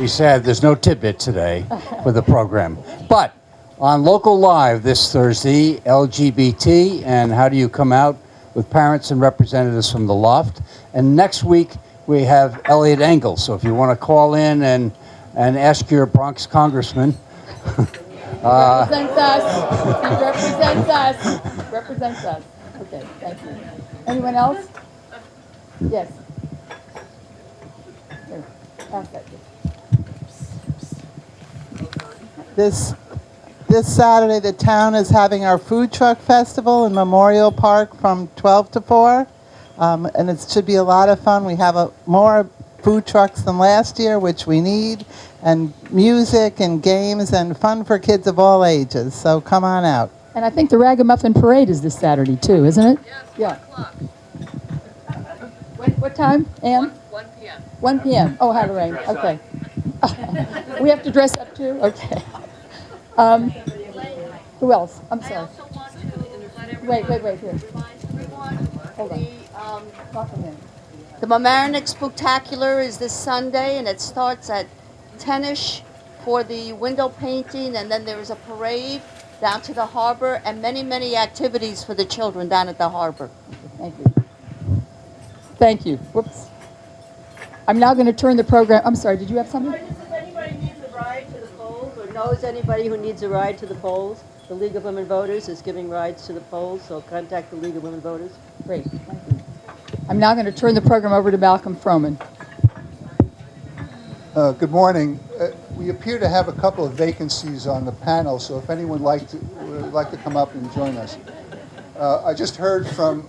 be sad, there's no tidbit today for the program. But on Local Live this Thursday, LGBT and how do you come out with parents and representatives from the Loft. And next week we have Elliot Engel. So if you want to call in and ask your Bronx congressman. Represents us. He represents us. Represents us. Okay, thank you. Anyone else? Yes. Here, pass that. This Saturday, the town is having our food truck festival in Memorial Park from 12 to 4, and it should be a lot of fun. We have more food trucks than last year, which we need, and music and games and fun for kids of all ages. So come on out. And I think the Ragamuffin Parade is this Saturday too, isn't it? Yes, 1 o'clock. What time, Ann? 1 p.m. 1 p.m. Oh, how to rain. Okay. We have to dress up too? Okay. Who else? I'm I sorry. also want to let everyone Wait, here. remind everyone Hold on. Talk a minute. the Mamaroneck Spooktacular is this Sunday, and it starts at 10ish for the window painting, and then there is a parade down to the harbor and many, many activities for the children down at the harbor. Thank you. Thank you. Whoops. I'm now going to turn the program. I'm sorry, did you have something? If anybody needs a ride to the polls or knows anybody who needs a ride to the polls, the League of Women Voters is giving rides to the polls, so contact the League of Women Voters. Great. Thank you. I'm now going to turn the program over to Malcolm Froman. Good morning. We appear to have a couple of vacancies on the panel, so if anyone would like to come up and join us. I just heard from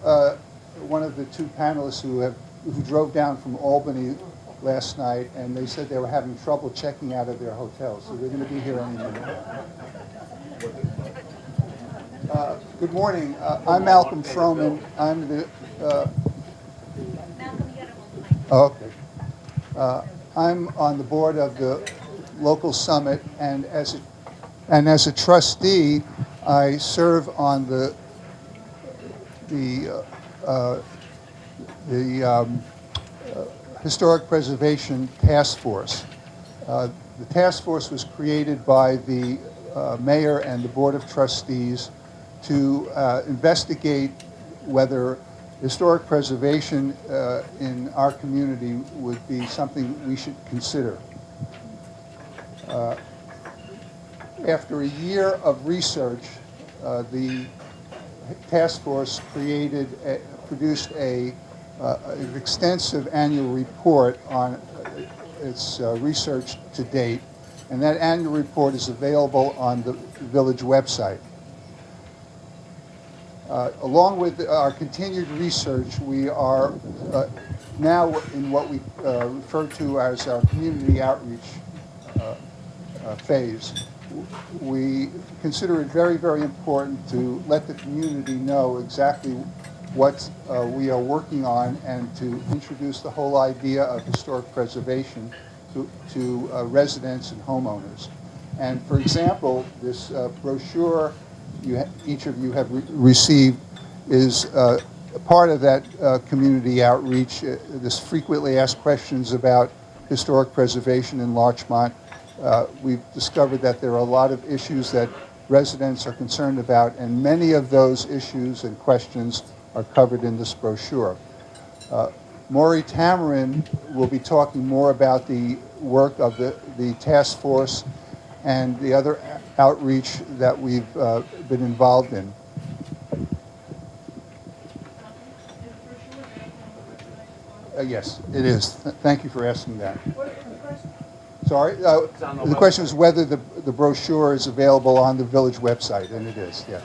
one of the two panelists who drove down from Albany last night, and they said they were having trouble checking out of their hotel, so they're going to be here any minute. Good morning. I'm Malcolm Froman. I'm the. Okay. I'm on the board of the local summit, and as a trustee, I serve on the Historic Preservation Task Force. The task force was created by the mayor and the board of trustees to investigate whether historic preservation in our community would be something we should consider. After a year of research, the task force produced an extensive annual report on its research to date, and that annual report is available on the village website. Along with our continued research, we are now in what we refer to as our community outreach phase. We consider it very, very important to let the community know exactly what we are working on and to introduce the whole idea of historic preservation to residents and homeowners. And for example, this brochure each of you have received is a part of that community outreach. This frequently asked questions about historic preservation in Larchmont. We've discovered that there are a lot of issues that residents are concerned about, and many of those issues and questions are covered in this brochure. Maury Tamarin will be talking more about the work of the task force and the other outreach that we've been involved in. Yes, it is. Thank you for asking that. Sorry? The question is whether the brochure is available on the village website, and it is, yeah.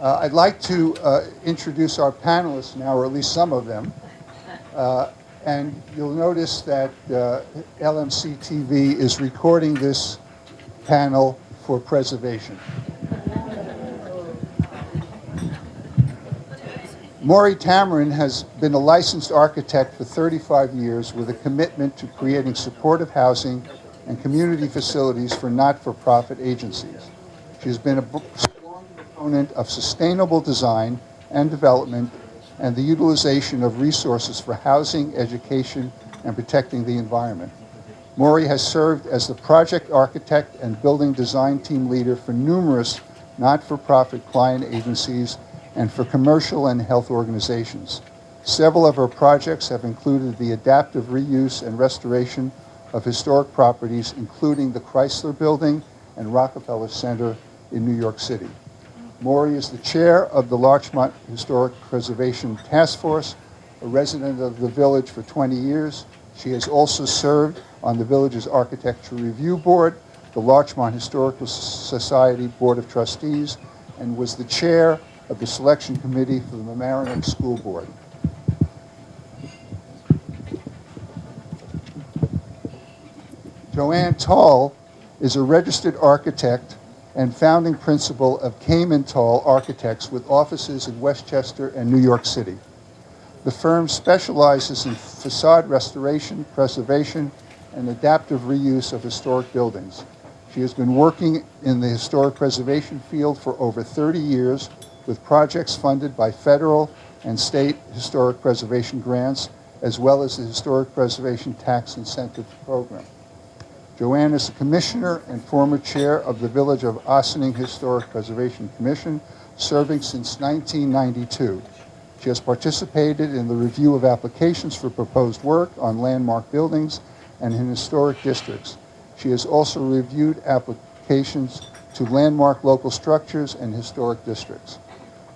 I'd like to introduce our panelists now, or at least some of them. And you'll notice that LMC-TV is recording this panel for preservation. Maury Tamarin has been a licensed architect for 35 years with a commitment to creating supportive housing and community facilities for not-for-profit agencies. She has been a strong proponent of sustainable design and development and the utilization of resources for housing, education, and protecting the environment. Maury has served as the project architect and building design team leader for numerous not-for-profit client agencies and for commercial and health organizations. Several of her projects have included the adaptive reuse and restoration of historic properties, including the Chrysler Building and Rockefeller Center in New York City. Maury is the chair of the Larchmont Historic Preservation Task Force, a resident of the village for 20 years. She has also served on the village's Architecture Review Board, the Larchmont Historical Society Board of Trustees, and was the chair of the selection committee for the Mamaroneck School Board. Joanne Tall is a registered architect and founding principal of Cayman Tall Architects with offices in Westchester and New York City. The firm specializes in facade restoration, preservation, and adaptive reuse of historic buildings. She has been working in the historic preservation field for over 30 years with projects funded by federal and state historic preservation grants, as well as the Historic Preservation Tax Incentive Program. Joanne is a commissioner and former chair of the Village of Ossining Historic Preservation Commission, serving since 1992. She has participated in the review of applications for proposed work on landmark buildings and in historic districts. She has also reviewed applications to landmark local structures and historic districts.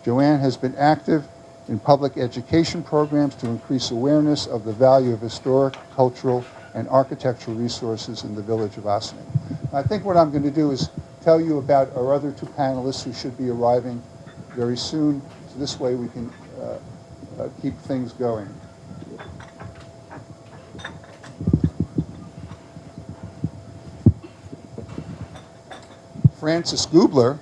Joanne has been active in public education programs to increase awareness of the value of historic, cultural, and architectural resources in the Village of Ossining. I think what I'm going to do is tell you about our other two panelists who should be arriving very soon. So this way we can keep things going. Francis Gubler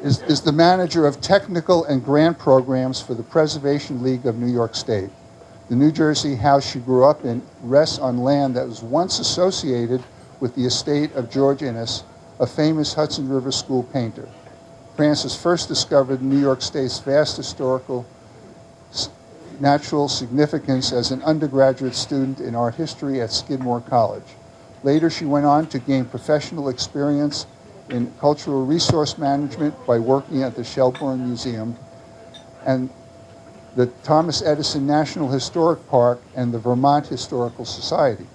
is the manager of technical and grant programs for the Preservation League of New York State. The New Jersey house she grew up in rests on land that was once associated with the estate of George Innes, a famous Hudson River School painter. Francis first discovered New York State's vast historical natural significance as an undergraduate student in art history at Skidmore College. Later, she went on to gain professional experience in cultural resource management by working at the Shelbourne Museum and the Thomas Edison National Historic Park and the Vermont Historical Society.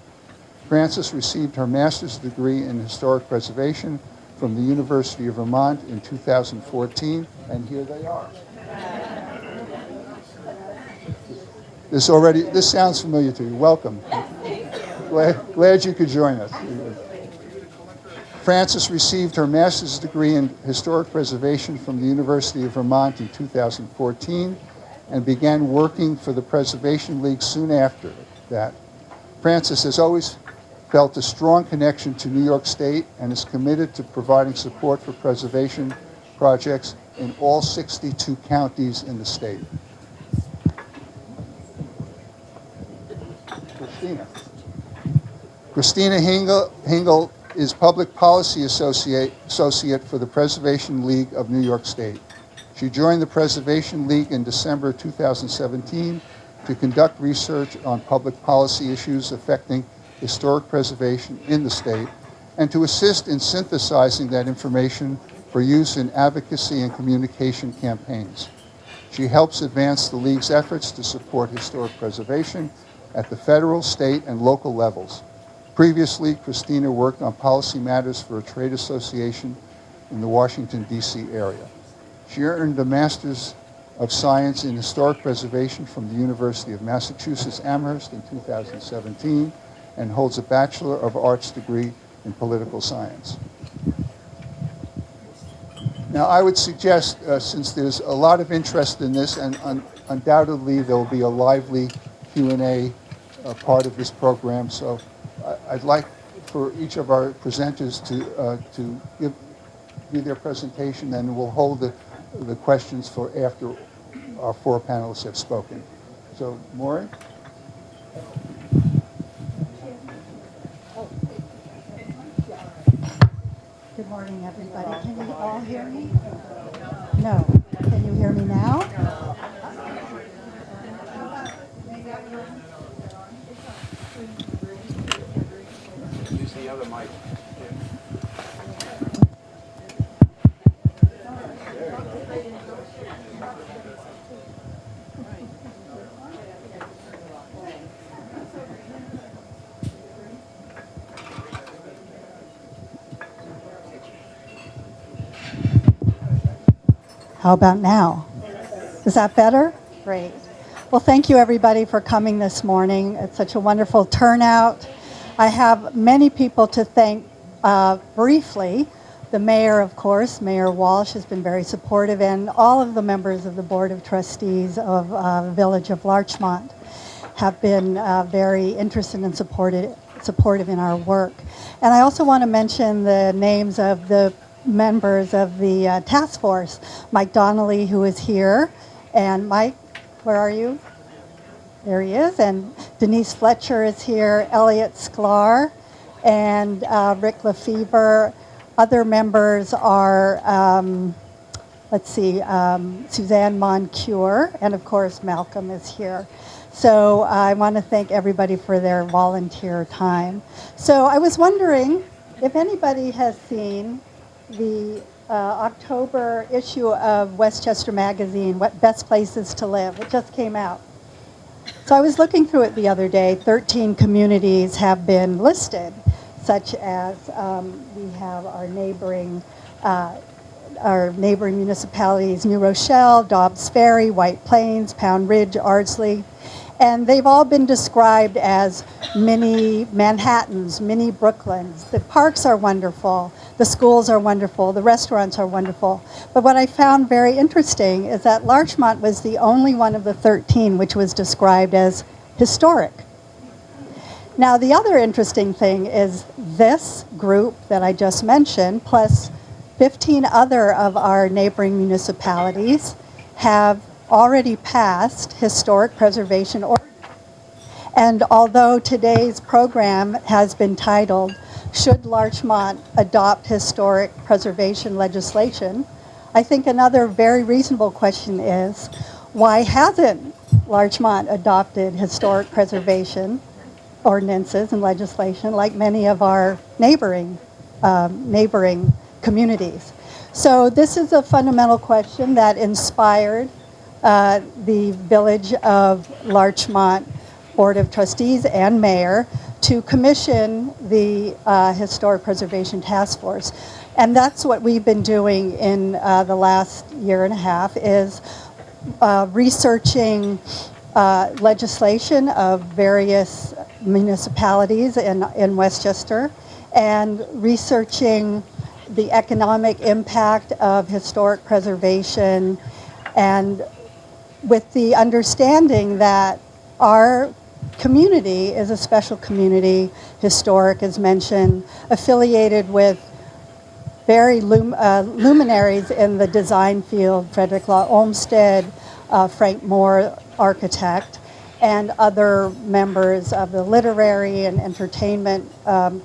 Frances received her master's degree in historic preservation from the University of Vermont in 2014, and here they are. This sounds familiar to you. Welcome. Glad you could join us. Frances received her master's degree in historic preservation from the University of Vermont in 2014 and began working for the Preservation League soon after that. Frances has always felt a strong connection to New York State and is committed to providing support for preservation projects in all 62 counties in the state. Christina Hingle is Public Policy Associate for the Preservation League of New York State. She joined the Preservation League in December 2017 to conduct research on public policy issues affecting historic preservation in the state and to assist in synthesizing that information for use in advocacy and communication campaigns. She helps advance the League's efforts to support historic preservation at the federal, state, and local levels. Previously, Christina worked on policy matters for a trade association in the Washington, D.C. area. She earned a Master's of Science in Historic Preservation from the University of Massachusetts Amherst in 2017 and holds a Bachelor of Arts degree in Political Science. Now, I would suggest, since there's a lot of interest in this, and undoubtedly there will be a lively Q&A part of this program, so I'd like for each of our presenters to give their presentation, and we'll hold the questions for after our four panelists have spoken. So, Maury? Good morning, everybody. Can you all hear me? No. Can you hear me now? the other mic. How about now? Is that better? Great. Well, thank you everybody for coming this morning. It's such a wonderful turnout. I have many people to thank briefly. The mayor, of course, Mayor Walsh has been very supportive, and all of the members of the Board of Trustees of Village of Larchmont have been very interested and supportive in our work. And I also want to mention the names of the members of the task force. Mike Donnelly, who is here, and Mike, where are you? There he is. And Denise Fletcher is here, Elliot Sklar, and Rick Lefevre. Other members are, Suzanne Moncure, and of course Malcolm is here. So I want to thank everybody for their volunteer time. So I was wondering if anybody has seen the October issue of Westchester Magazine, What Best Places to Live. It just came out. So I was looking through it the other day. 13 communities have been listed, such as we have our neighboring municipalities, New Rochelle, Dobbs Ferry, White Plains, Pound Ridge, Ardsley. And they've all been described as mini Manhattans, mini Brooklyns. The parks are wonderful, the schools are wonderful, the restaurants are wonderful. But what I found very interesting is that Larchmont was the only one of the 13 which was described as historic. Now, the other interesting thing is this group that I just mentioned, plus 15 other of our neighboring municipalities, have already passed historic preservation ordinance. And although today's program has been titled, Should Larchmont Adopt Historic Preservation Legislation? I think another very reasonable question is, why hasn't Larchmont adopted historic preservation ordinances and legislation like many of our neighboring communities? So this is a fundamental question that inspired the Village of Larchmont Board of Trustees and Mayor to commission the Historic Preservation Task Force. And that's what we've been doing in the last year and a half, is researching legislation of various municipalities in Westchester, and researching the economic impact of historic preservation, and with the understanding that our community is a special community, historic as mentioned, affiliated with very luminaries in the design field, Frederick Law Olmsted, Frank Moore, architect, and other members of the literary and entertainment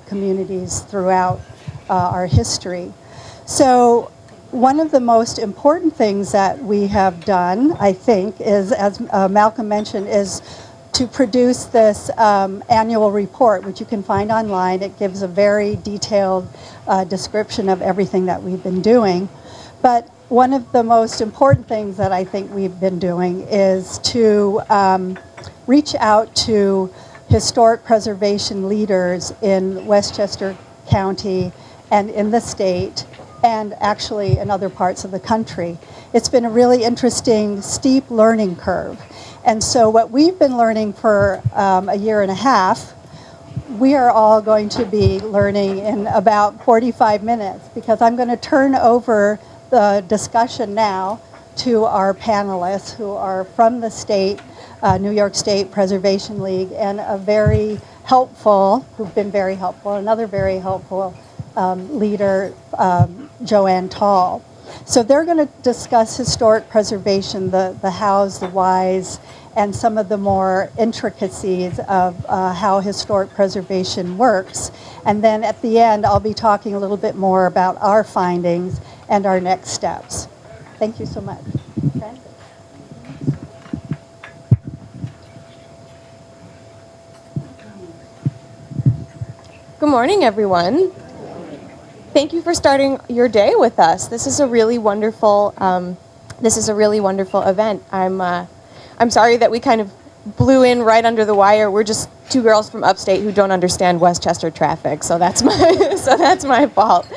communities throughout our history. So one of the most important things that we have done, I think, is, as Malcolm mentioned, is to produce this annual report, which you can find online. It gives a very detailed description of everything that we've been doing. But one of the most important things that I think we've been doing is to reach out to historic preservation leaders in Westchester County and in the state, and actually in other parts of the country. It's been a really interesting, steep learning curve. And so what we've been learning for a year and a half, we are all going to be learning in about 45 minutes, because I'm going to turn over the discussion now to our panelists who are from the state, New York State Preservation League, and who've been very helpful, another very helpful leader, Joanne Tall. So they're going to discuss historic preservation, the hows, the whys, and some of the more intricacies of how historic preservation works. And then at the end, I'll be talking a little bit more about our findings and our next steps. Thank you so much. Francis. Good morning, everyone. Thank you for starting your day with us. This is a really wonderful. Event. I'm sorry that we kind of blew in right under the wire. We're just two girls from upstate who don't understand Westchester traffic, so that's my fault.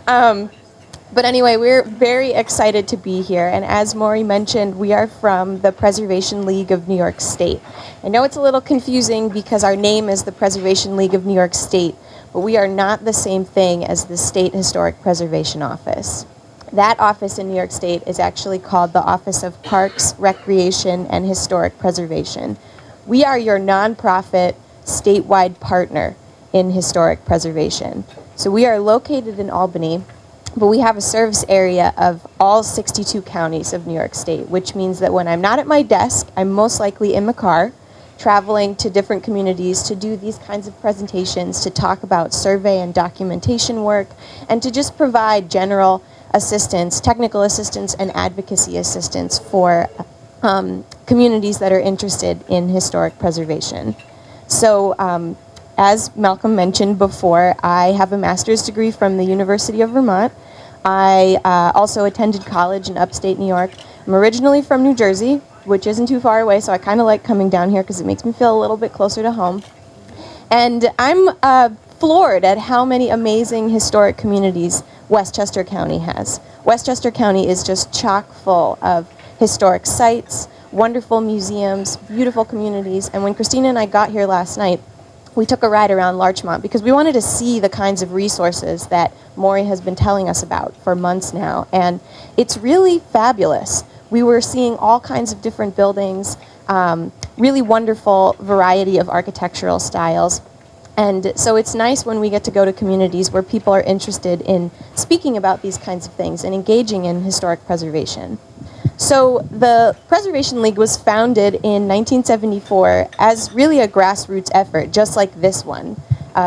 But anyway, we're very excited to be here, and as Maury mentioned, we are from the Preservation League of New York State. I know it's a little confusing because our name is the Preservation League of New York State, but we are not the same thing as the State Historic Preservation Office. That office in New York State is actually called the Office of Parks, Recreation, and Historic Preservation. We are your nonprofit statewide partner in historic preservation. So we are located in Albany, but we have a service area of all 62 counties of New York State, which means that when I'm not at my desk, I'm most likely in the car, traveling to different communities to do these kinds of presentations, to talk about survey and documentation work, and to just provide general assistance, technical assistance, and advocacy assistance for communities that are interested in historic preservation. So, as Malcolm mentioned before, I have a master's degree from the University of Vermont. I also attended college in upstate New York. I'm originally from New Jersey, which isn't too far away, so I kind of like coming down here because it makes me feel a little bit closer to home. And I'm floored at how many amazing historic communities Westchester County has. Westchester County is just chock full of historic sites, wonderful museums, beautiful communities, and when Christina and I got here last night, we took a ride around Larchmont because we wanted to see the kinds of resources that Maury has been telling us about for months now, and it's really fabulous. We were seeing all kinds of different buildings, really wonderful variety of architectural styles. And so it's nice when we get to go to communities where people are interested in speaking about these kinds of things and engaging in historic preservation. So the Preservation League was founded in 1974 as really a grassroots effort, just like this one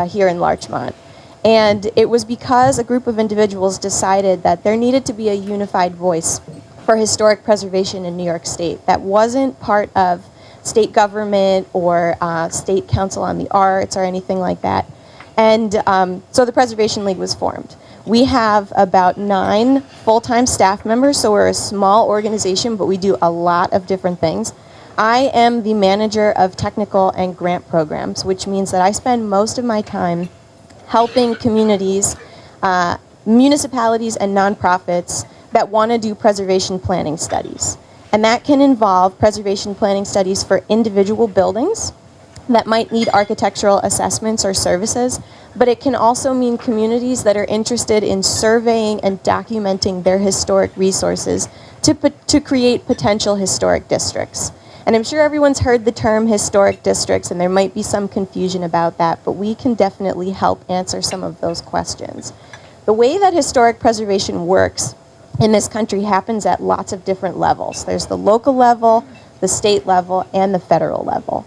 here in Larchmont. And it was because a group of individuals decided that there needed to be a unified voice for historic preservation in New York State that wasn't part of state government or state council on the arts or anything like that. And so the Preservation League was formed. We have about 9 full-time staff members, so we're a small organization, but we do a lot of different things. I am the manager of technical and grant programs, which means that I spend most of my time helping communities, municipalities, and nonprofits that want to do preservation planning studies. And that can involve preservation planning studies for individual buildings that might need architectural assessments or services, but it can also mean communities that are interested in surveying and documenting their historic resources to create potential historic districts. And I'm sure everyone's heard the term historic districts, and there might be some confusion about that, but we can definitely help answer some of those questions. The way that historic preservation works in this country happens at lots of different levels. There's the local level, the state level, and the federal level.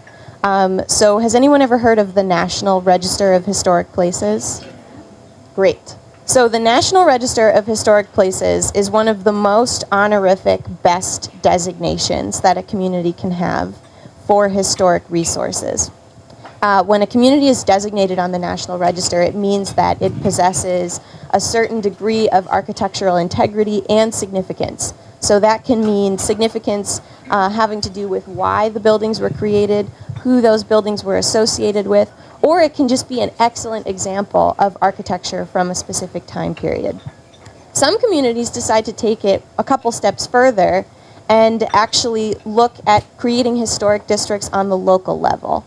So has anyone ever heard of the National Register of Historic Places? Great. So the National Register of Historic Places is one of the most honorific, best designations that a community can have for historic resources. When a community is designated on the National Register, it means that it possesses a certain degree of architectural integrity and significance. So that can mean significance having to do with why the buildings were created, who those buildings were associated with, or it can just be an excellent example of architecture from a specific time period. Some communities decide to take it a couple steps further and actually look at creating historic districts on the local level.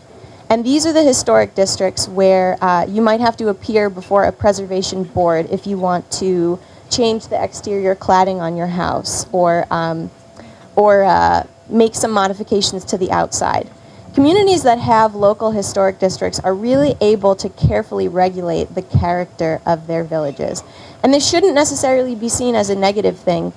And these are the historic districts where you might have to appear before a preservation board if you want to change the exterior cladding on your house or make some modifications to the outside. Communities that have local historic districts are really able to carefully regulate the character of their villages. And this shouldn't necessarily be seen as a negative thing,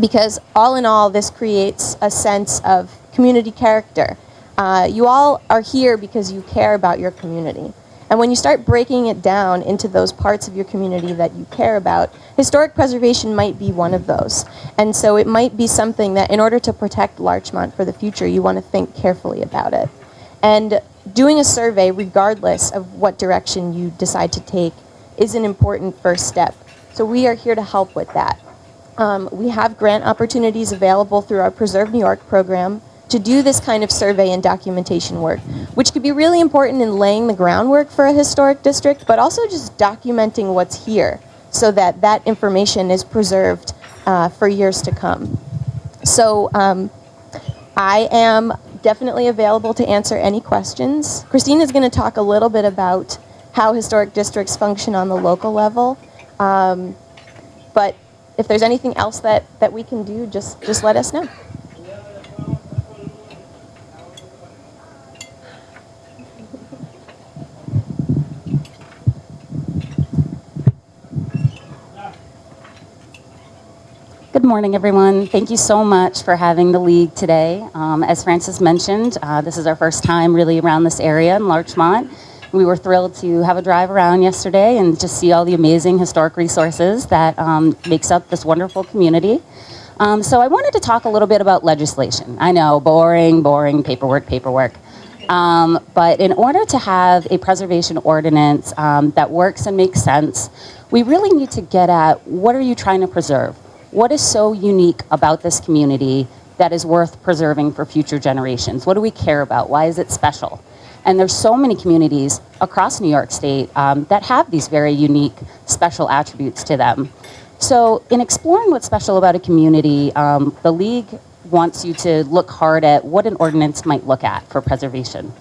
because all in all, this creates a sense of community character. You all are here because you care about your community. And when you start breaking it down into those parts of your community that you care about, historic preservation might be one of those. And so it might be something that in order to protect Larchmont for the future, you want to think carefully about it. And doing a survey, regardless of what direction you decide to take, is an important first step. So we are here to help with that. We have grant opportunities available through our Preserve New York program to do this kind of survey and documentation work, which could be really important in laying the groundwork for a historic district, but also just documenting what's here so that that information is preserved for years to come. So I am definitely available to answer any questions. Christine is going to talk a little bit about how historic districts function on the local level. But if there's anything else that we can do, just let us know. Good morning, everyone. Thank you so much for having the League today. As Frances mentioned, this is our first time really around this area in Larchmont. We were thrilled to have a drive around yesterday and just see all the amazing historic resources that makes up this wonderful community. So I wanted to talk a little bit about legislation. I know, boring, paperwork. But in order to have a preservation ordinance that works and makes sense, we really need to get at what are you trying to preserve? What is so unique about this community that is worth preserving for future generations? What do we care about? Why is it special? And there's so many communities across New York State that have these very unique, special attributes to them. So in exploring what's special about a community, the League wants you to look hard at what an ordinance might look at for preservation.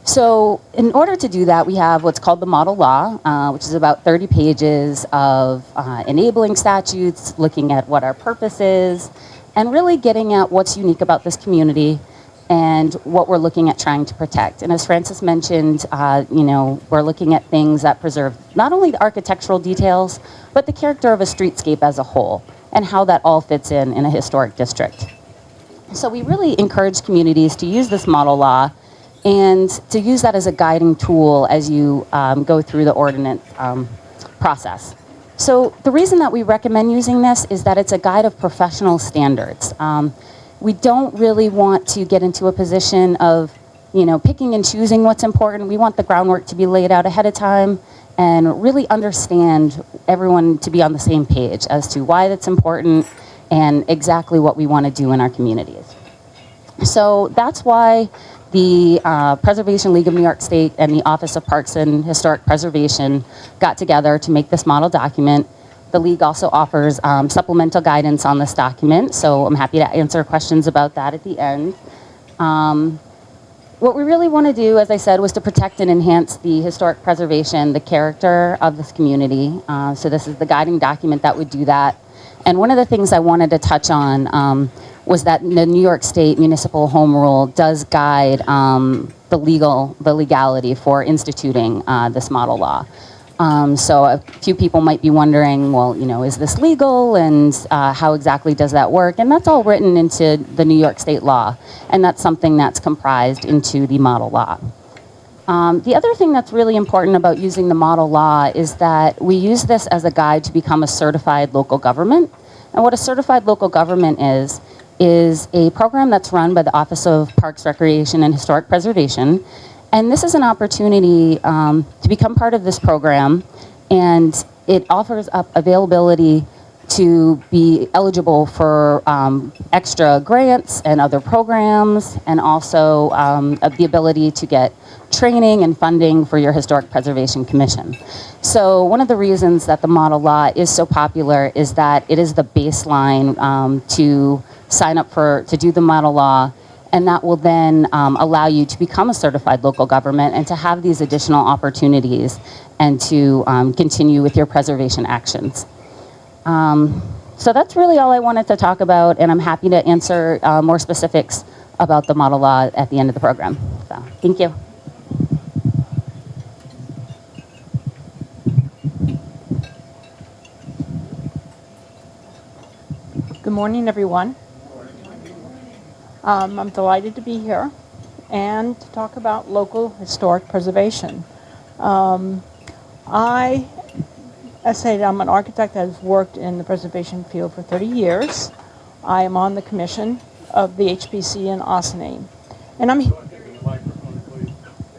So in order to do that, we have what's called the model law, which is about 30 pages of enabling statutes, looking at what our purpose is, and really getting at what's unique about this community and what we're looking at trying to protect. And as Frances mentioned, we're looking at things that preserve not only the architectural details, but the character of a streetscape as a whole, and how that all fits in a historic district. So we really encourage communities to use this model law and to use that as a guiding tool as you go through the ordinance process. So the reason that we recommend using this is that it's a guide of professional standards. We don't really want to get into a position of, picking and choosing what's important. We want the groundwork to be laid out ahead of time and really understand everyone to be on the same page as to why that's important and exactly what we want to do in our communities. So that's why the Preservation League of New York State and the Office of Parks and Historic Preservation got together to make this model document. The League also offers supplemental guidance on this document, so I'm happy to answer questions about that at the end. What we really want to do, as I said, was to protect and enhance the historic preservation, the character of this community. So this is the guiding document that would do that. And one of the things I wanted to touch on was that the New York State Municipal Home Rule does guide the legality for instituting this model law. So a few people might be wondering, well, is this legal, and how exactly does that work? And that's all written into the New York State law, and that's something that's comprised into the model law. The other thing that's really important about using the model law is that we use this as a guide to become a certified local government. And what a certified local government is a program that's run by the Office of Parks, Recreation, and Historic Preservation. And this is an opportunity to become part of this program, and it offers up availability to be eligible for extra grants and other programs, and also the ability to get training and funding for your Historic Preservation Commission. So one of the reasons that the model law is so popular is that it is the baseline to sign up to do the model law, and that will then allow you to become a certified local government and to have these additional opportunities and to continue with your preservation actions. So that's really all I wanted to talk about, and I'm happy to answer more specifics about the model law at the end of the program. So, thank you. Good morning, everyone. I'm delighted to be here and to talk about local historic preservation. As I said, I'm an architect that has worked in the preservation field for 30 years. I am on the commission of the HPC in Ossining. And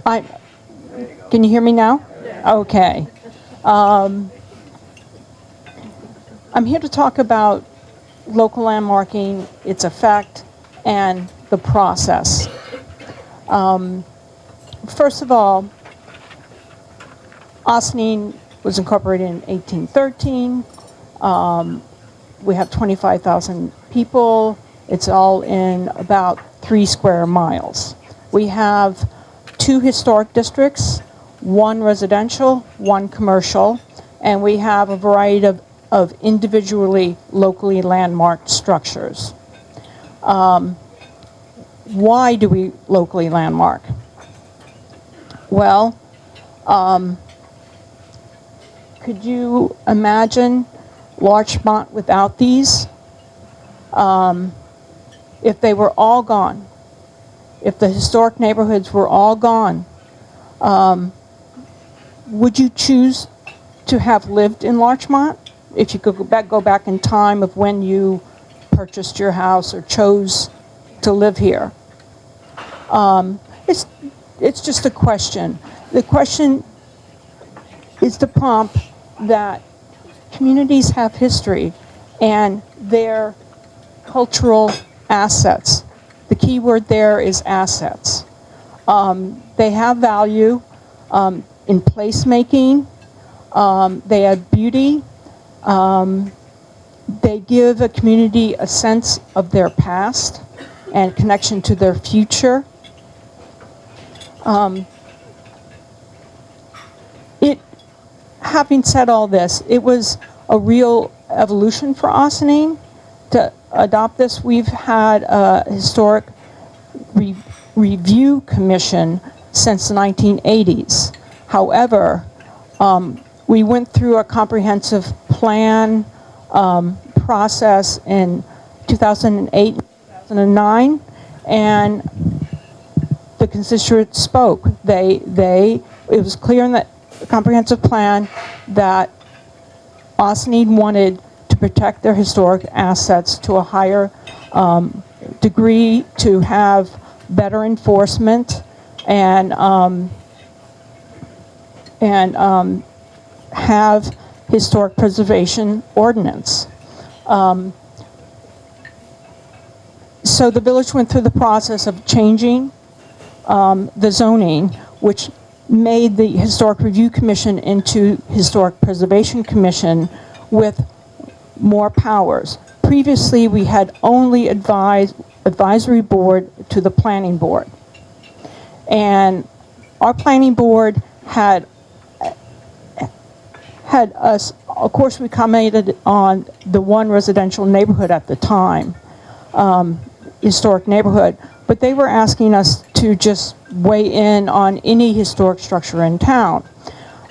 Can you hear me now? Okay. I'm here to talk about local landmarking, its effect, and the process. First of all, Ossining was incorporated in 1813. We have 25,000 people. It's all in about 3 square miles. We have 2 historic districts, 1 residential, 1 commercial, and we have a variety of individually, locally landmarked structures. Why do we locally landmark? Well, could you imagine Larchmont without these? If they were all gone, if the historic neighborhoods were all gone, would you choose to have lived in Larchmont? If you could go back in time of when you purchased your house or chose to live here. It's just a question. The question is to prompt that communities have history and their cultural assets. The key word there is assets. They have value in placemaking. They have beauty. They give a community a sense of their past and connection to their future. Having said all this, it was a real evolution for Ossining to adopt this. We've had a historic review commission since the 1980s. However, we went through a comprehensive plan process in 2008, 2009, and the constituents spoke. It was clear in the comprehensive plan that Ossining wanted to protect their historic assets to a higher degree, to have better enforcement, and have historic preservation ordinance. So the village went through the process of changing the zoning, which made the Historic Review Commission into Historic Preservation Commission with more powers. Previously, we had only advisory board to the planning board. And our planning board had us, of course, we commented on the 1 residential neighborhood at the time, historic neighborhood, but they were asking us to just weigh in on any historic structure in town.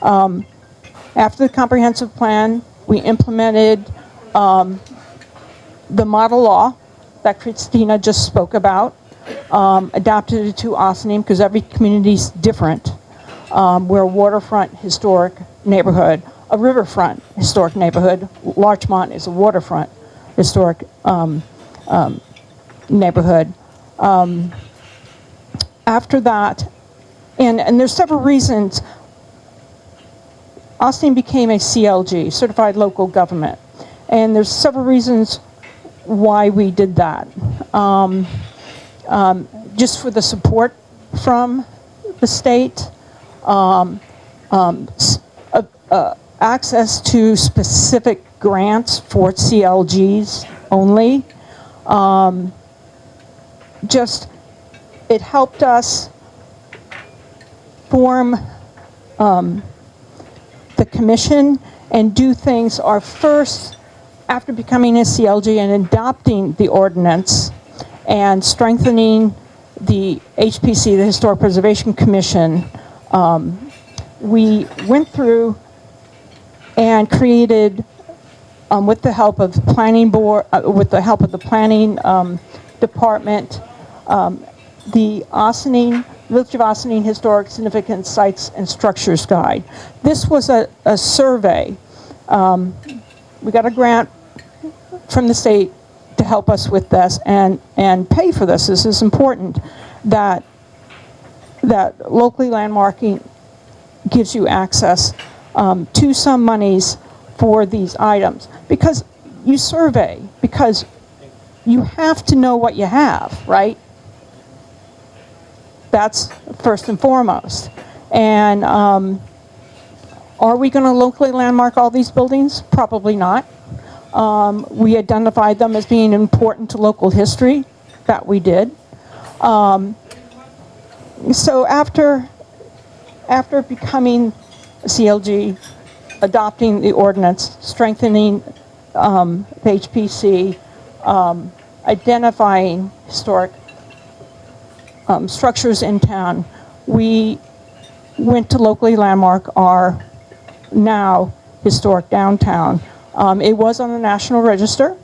After the comprehensive plan, we implemented the model law that Christina just spoke about, adapted it to Ossining because every community is different. We're a waterfront historic neighborhood, a riverfront historic neighborhood. Larchmont is a waterfront historic neighborhood. After that, and there's several reasons, Ossining became a CLG, Certified Local Government, and there's several reasons why we did that. Just for the support from the state, access to specific grants for CLGs only. It helped us form the commission and do things. Our first, after becoming a CLG and adopting the ordinance and strengthening the HPC, the Historic Preservation Commission, we went through and created, with the help of planning board, with the help of the planning department, the Village of Ossining Historic Significant Sites and Structures Guide. This was a survey. We got a grant from the state to help us with this and pay for this. This is important, that that locally landmarking gives you access to some monies for these items, because you survey, because you have to know what you have, right? That's first and foremost. And are we going to locally landmark all these buildings? Probably not. We identified them as being important to local history. That we did. So after becoming CLG, adopting the ordinance, strengthening the HPC, identifying historic structures in town, we went to locally landmark our now historic downtown. It was on the National Register.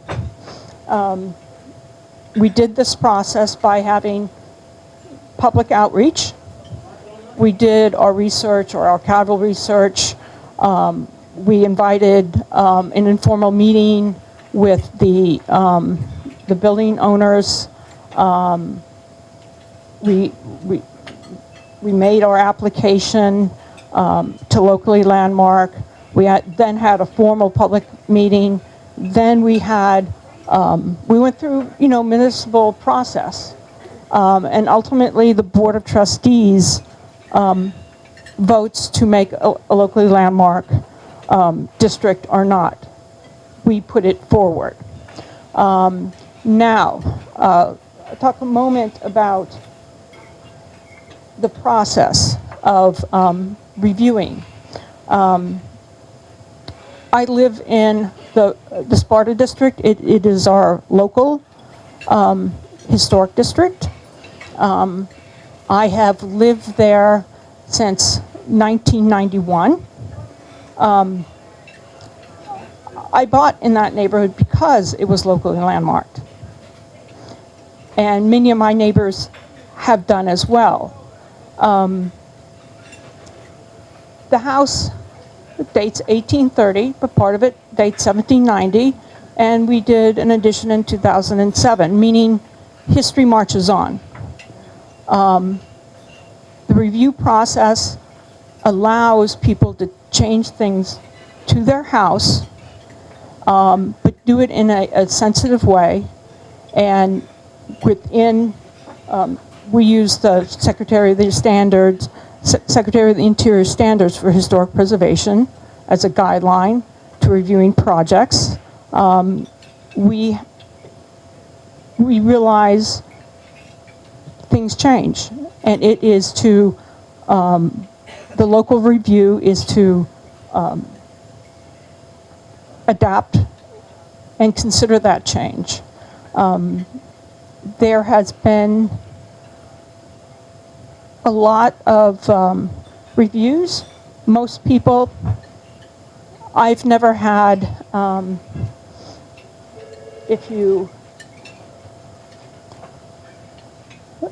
We did this process by having public outreach. We did our research, or archival research. We invited an informal meeting with the building owners. We made our application to locally landmark. We then had a formal public meeting. Then we went through, municipal process. And ultimately, the Board of Trustees votes to make a locally landmark district or not. We put it forward. Now, talk a moment about the process of reviewing. I live in the Sparta district. It is our local historic district. I have lived there since 1991. I bought in that neighborhood because it was locally landmarked. And many of my neighbors have done as well. The house dates 1830, but part of it dates 1790, and we did an addition in 2007, meaning history marches on. The review process allows people to change things to their house, but do it in a sensitive way, and within, we use the Secretary of the Interior Standards for Historic Preservation as a guideline to reviewing projects. We realize things change, and it is to, the local review is to adapt and consider that change. There has been a lot of reviews. Most people, I've never had,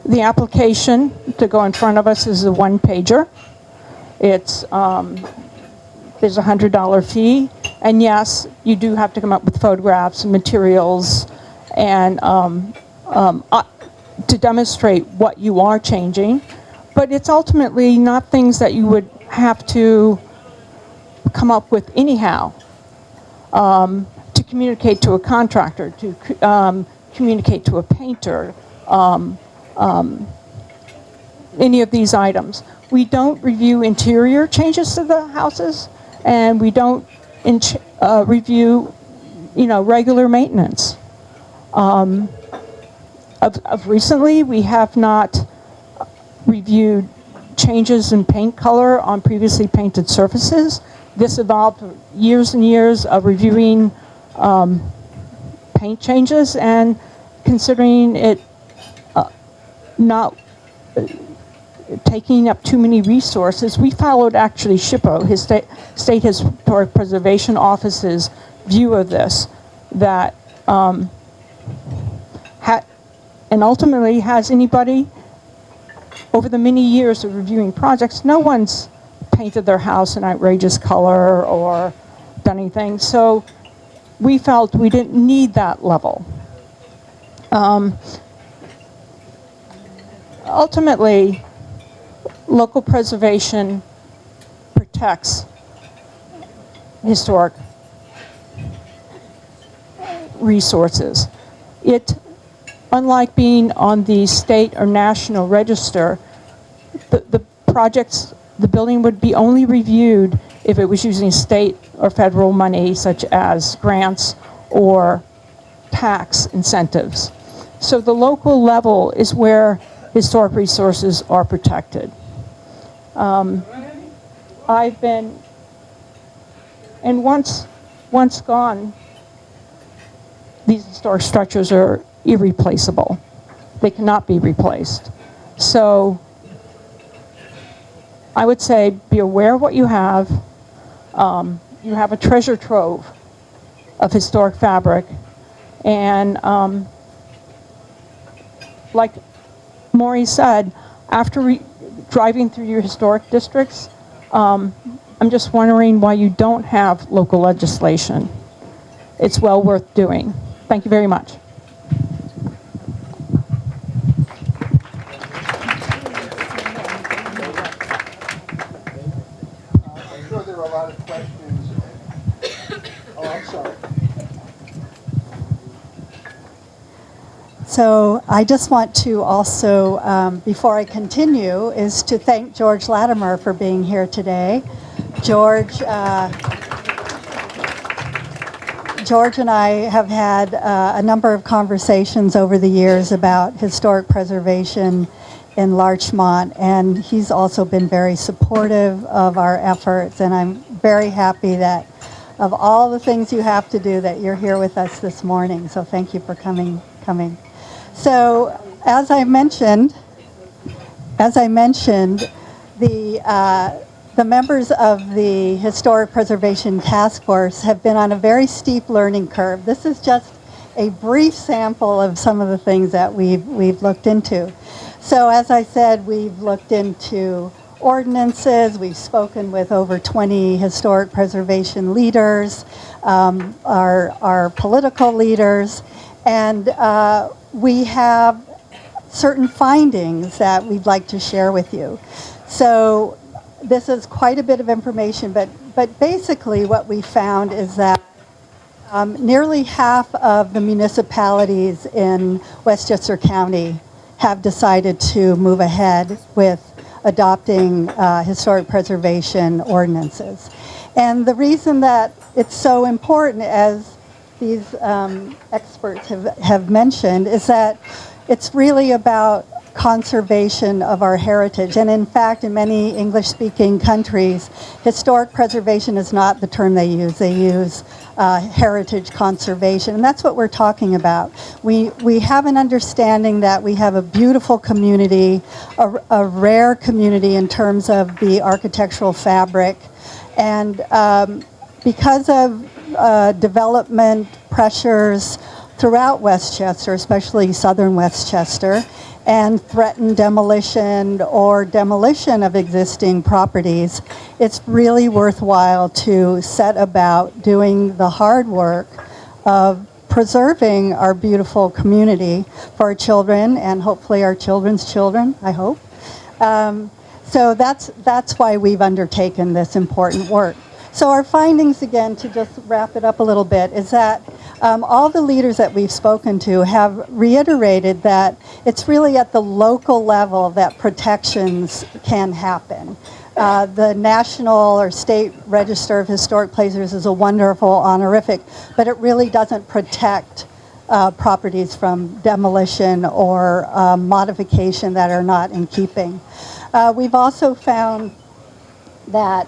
the application to go in front of us is a one-pager. There's a $100 fee, and yes, you do have to come up with photographs and materials and to demonstrate what you are changing. But it's ultimately not things that you would have to come up with anyhow to communicate to a contractor, to communicate to a painter, any of these items. We don't review interior changes to the houses, and we don't review, regular maintenance. Of recently, we have not reviewed changes in paint color on previously painted surfaces. This evolved years and years of reviewing paint changes and considering it not taking up too many resources. We followed actually SHPO, his State Historic Preservation Office's view of this, that and ultimately, has anybody, over the many years of reviewing projects, no one's painted their house an outrageous color or done anything. So we felt we didn't need that level. Ultimately, local preservation protects historic resources. It, unlike being on the state or national register, the projects, the building would be only reviewed if it was using state or federal money, such as grants or tax incentives. So the local level is where historic resources are protected. I've been, and once gone, these historic structures are irreplaceable. They cannot be replaced. So I would say be aware of what you have. You have a treasure trove of historic fabric. And like Maury said, after driving through your historic districts, I'm just wondering why you don't have local legislation. It's well worth doing. Thank you very much. I'm sure there are a lot of questions. Oh, I'm sorry. So I just want to also, before I continue, is to thank George Latimer for being here today. George and I have had a number of conversations over the years about historic preservation in Larchmont, and he's also been very supportive of our efforts, and I'm very happy that of all the things you have to do that you're here with us this morning, so thank you for coming. So as I mentioned, the members of the Historic Preservation Task Force have been on a very steep learning curve. This is just a brief sample of some of the things that we've looked into. So as I said, we've looked into ordinances, we've spoken with over 20 historic preservation leaders, our political leaders, and we have certain findings that we'd like to share with you. So this is quite a bit of information, but basically what we found is that nearly half of the municipalities in Westchester County have decided to move ahead with adopting historic preservation ordinances. And the reason that it's so important, as these experts have mentioned, is that it's really about conservation of our heritage. And in fact, in many English-speaking countries, historic preservation is not the term they use. They use heritage conservation, and that's what we're talking about. We have an understanding that we have a beautiful community, a rare community in terms of the architectural fabric, and because of development pressures throughout Westchester, especially southern Westchester, and threatened demolition or demolition of existing properties, it's really worthwhile to set about doing the hard work of preserving our beautiful community for our children and hopefully our children's children, I hope. So that's why we've undertaken this important work. So our findings, again, to just wrap it up a little bit, is that all the leaders that we've spoken to have reiterated that it's really at the local level that protections can happen. The National or State Register of Historic Places is a wonderful honorific, but it really doesn't protect properties from demolition or modification that are not in keeping. We've also found that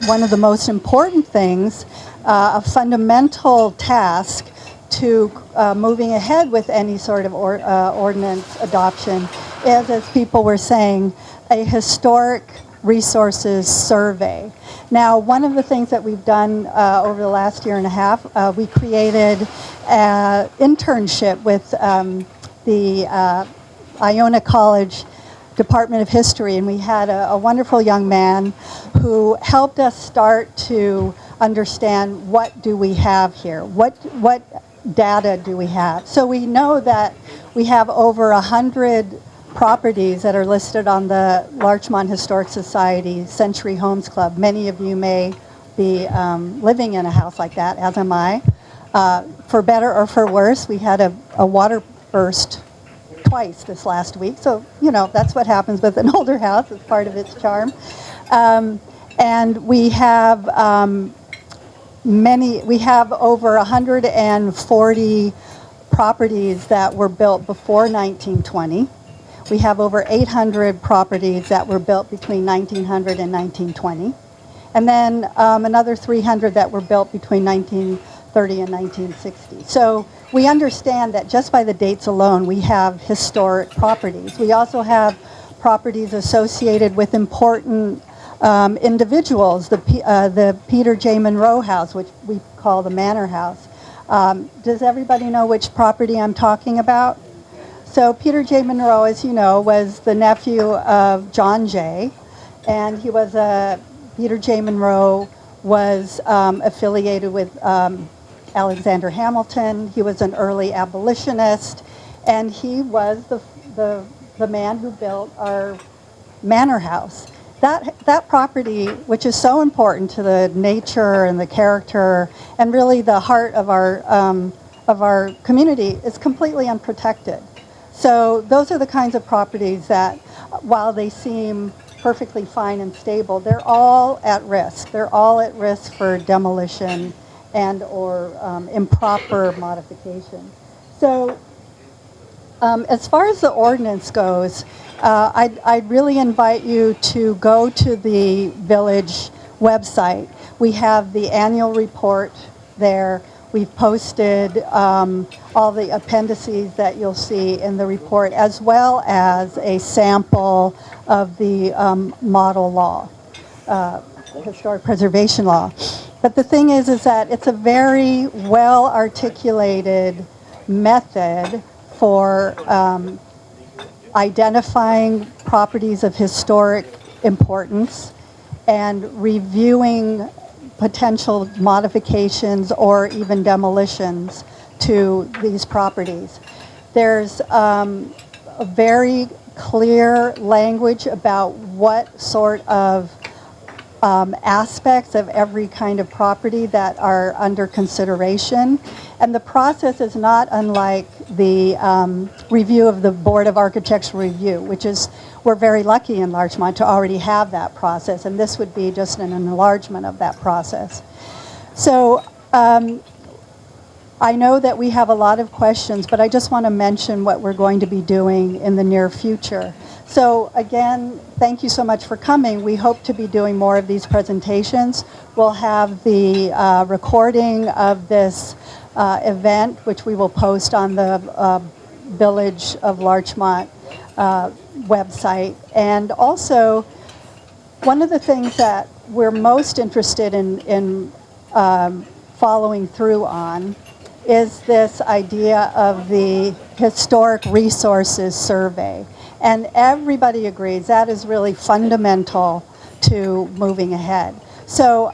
one of the most important things, a fundamental task to moving ahead with any sort of ordinance adoption is, as people were saying, a historic resources survey. Now, one of the things that we've done over the last year and a half, we created an internship with the Iona College Department of History, and we had a wonderful young man who helped us start to understand what do we have here, what data do we have. So we know that we have over 100 properties that are listed on the Larchmont Historic Society Century Homes Club. Many of you may be living in a house like that, as am I. For better or for worse, we had a water burst twice this last week. So, you know, that's what happens with an older house. It's part of its charm. And we have we have over 140 properties that were built before 1920. We have over 800 properties that were built between 1900 and 1920. And then another 300 that were built between 1930 and 1960. So we understand that just by the dates alone, we have historic properties. We also have properties associated with important individuals, the Peter J. Monroe House, which we call the Manor House. Does everybody know which property I'm talking about? So Peter J. Monroe, as you know, was the nephew of John Jay, and he was Peter J. Monroe was affiliated with Alexander Hamilton. He was an early abolitionist, and he was the man who built our manor house. That property, which is so important to the nature and the character and really the heart of our community, is completely unprotected. So those are the kinds of properties that, while they seem perfectly fine and stable, they're all at risk. They're all at risk for demolition and or improper modification. So as far as the ordinance goes, I'd really invite you to go to the village website. We have the annual report there. We've posted all the appendices that you'll see in the report, as well as a sample of the model law, historic preservation law. But the thing is that it's a very well articulated method for identifying properties of historic importance and reviewing potential modifications or even demolitions to these properties. There's a very clear language about what sort of aspects of every kind of property that are under consideration. And the process is not unlike the review of the Board of Architectural Review, which is, we're very lucky in Larchmont to already have that process, and this would be just an enlargement of that process. So I know that we have a lot of questions, but I just want to mention what we're going to be doing in the near future. So again, thank you so much for coming. We hope to be doing more of these presentations. We'll have the recording of this event, which we will post on the Village of Larchmont website. And also, one of the things that we're most interested in following through on is this idea of the Historic Resources Survey. And everybody agrees that is really fundamental to moving ahead. So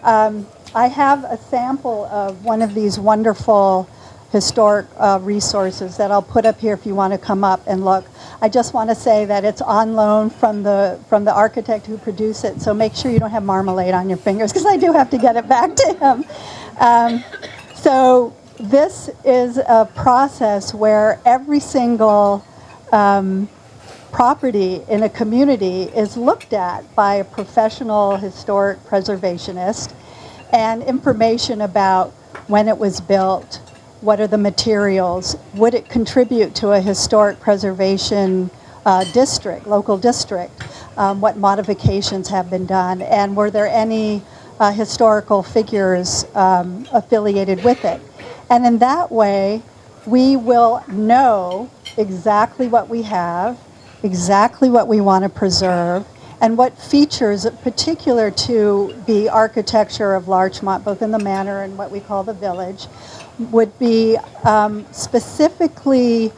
I have a sample of one of these wonderful historic resources that I'll put up here if you want to come up and look. I just want to say that it's on loan from the architect who produced it, so make sure you don't have marmalade on your fingers, because I do have to get it back to him. So this is a process where every single property in a community is looked at by a professional historic preservationist, and information about when it was built, what are the materials, would it contribute to a historic preservation district, local district, what modifications have been done, and were there any historical figures affiliated with it. And in that way, we will know exactly what we have, exactly what we want to preserve, and what features particular to the architecture of Larchmont, both in the manor and what we call the village, would be specifically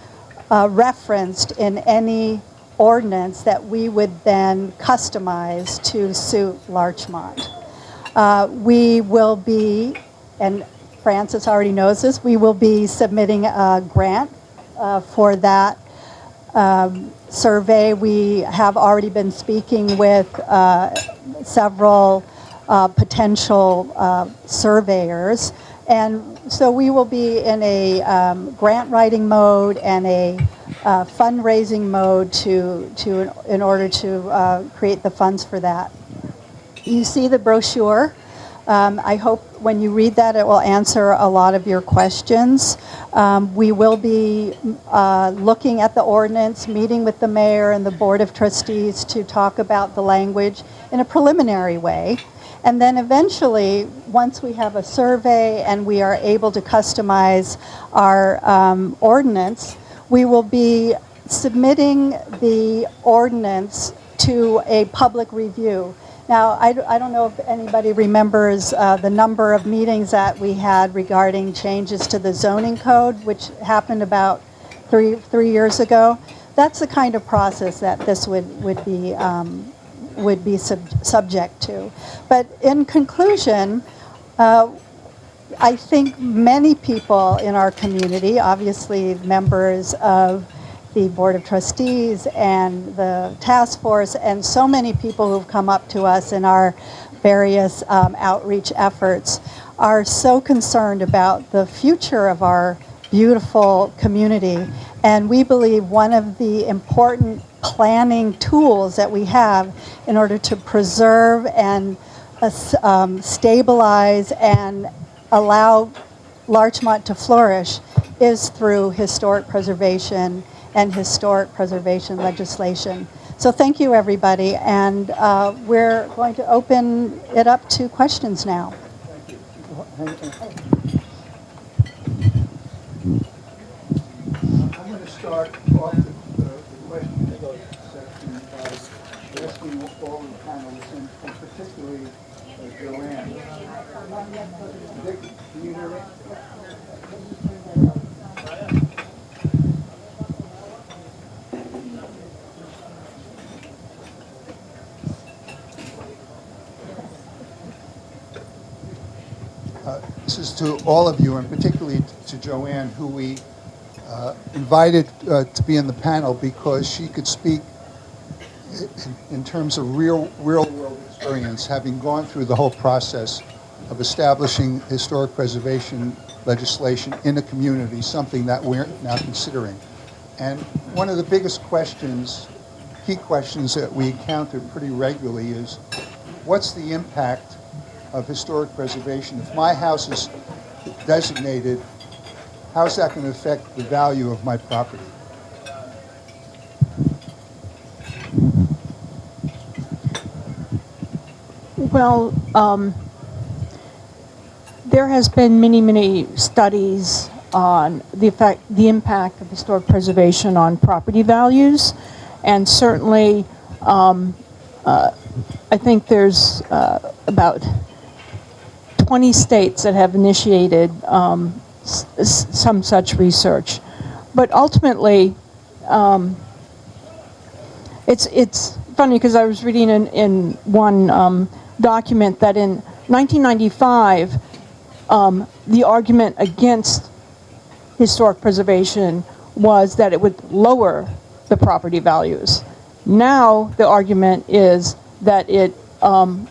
referenced in any ordinance that we would then customize to suit Larchmont. We will be, and Francis already knows this, we will be submitting a grant for that survey. We have already been speaking with several potential surveyors. And so we will be in a grant writing mode and a fundraising mode in order to create the funds for that. You see the brochure. I hope when you read that it will answer a lot of your questions. We will be looking at the ordinance, meeting with the mayor and the board of trustees to talk about the language in a preliminary way. And then eventually, once we have a survey and we are able to customize our ordinance, we will be submitting the ordinance to a public review. Now, I don't know if anybody remembers the number of meetings that we had regarding changes to the zoning code, which happened about three years ago. That's the kind of process that this would be subject to. But in conclusion, I think many people in our community, obviously members of the Board of Trustees and the task force, and so many people who've come up to us in our various outreach efforts, are so concerned about the future of our beautiful community. And we believe one of the important planning tools that we have in order to preserve and stabilize and allow Larchmont to flourish is through historic preservation and historic preservation legislation. So thank you, everybody, and we're going to open it up to questions now. I'm going to start off the question section by asking all of the panelists, and particularly Joanne. Dick, can you hear me? This is to all of you, and particularly to Joanne, who we invited to be in the panel because she could speak in terms of real world experience, having gone through the whole process of establishing historic preservation legislation in a community, something that we're now considering. And one of the biggest questions, key questions that we encounter pretty regularly is, what's the impact of historic preservation? If my house is designated, how's that going to affect the value of my property? Well, there has been many studies on the impact of historic preservation on property values, and certainly I think there's about 20 states that have initiated some such research. But ultimately, it's funny because I was reading in one document that in 1995, the argument against historic preservation was that it would lower the property values. Now the argument is that it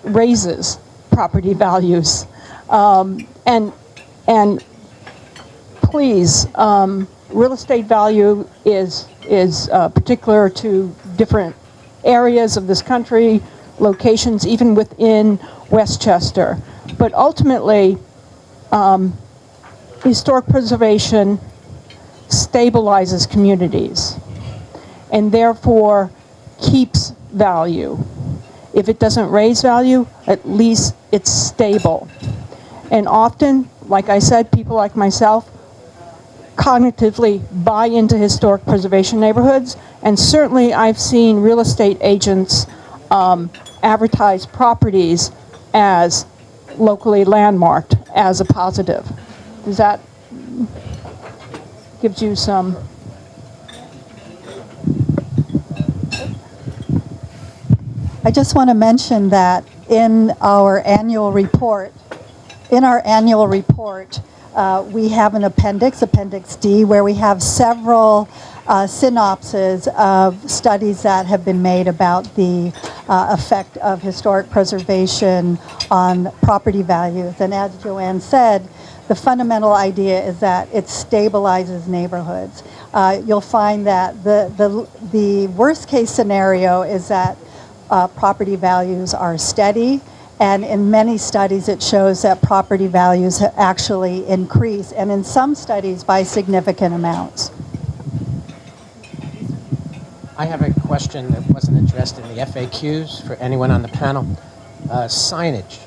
raises property values. And please, real estate value is particular to different areas of this country, locations even within Westchester. But ultimately, historic preservation stabilizes communities and therefore keeps value. If it doesn't raise value, at least it's stable. And often, like I said, people like myself cognitively buy into historic preservation neighborhoods, and certainly I've seen real estate agents advertise properties as locally landmarked as a positive. Does that gives you some? I just want to mention that in our annual report, we have an appendix, Appendix D, where we have several synopses of studies that have been made about the effect of historic preservation on property values. And as Joanne said, the fundamental idea is that it stabilizes neighborhoods. You'll find that the worst case scenario is that property values are steady, and in many studies it shows that property values actually increase, and in some studies by significant amounts. I have a question that wasn't addressed in the FAQs for anyone on the panel. Signage.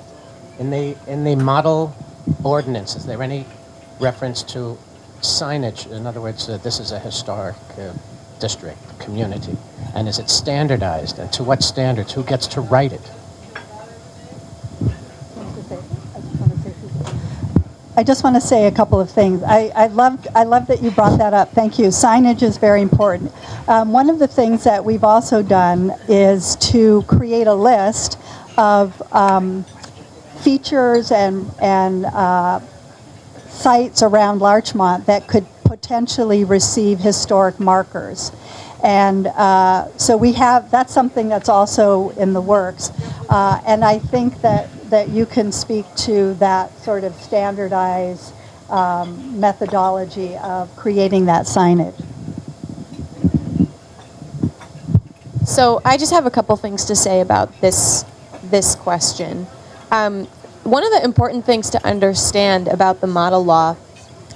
In the model ordinance, is there any reference to signage? In other words, this is a historic district, community. And is it standardized? And to what standards? Who gets to write it? I just want to say a couple of things. I love that you brought that up. Thank you. Signage is very important. One of the things that we've also done is to create a list of features and sites around Larchmont that could potentially receive historic markers. And so we have, that's something that's also in the works. And I think that you can speak to that sort of standardized methodology of creating that signage. So I just have a couple things to say about this question. One of the important things to understand about the model law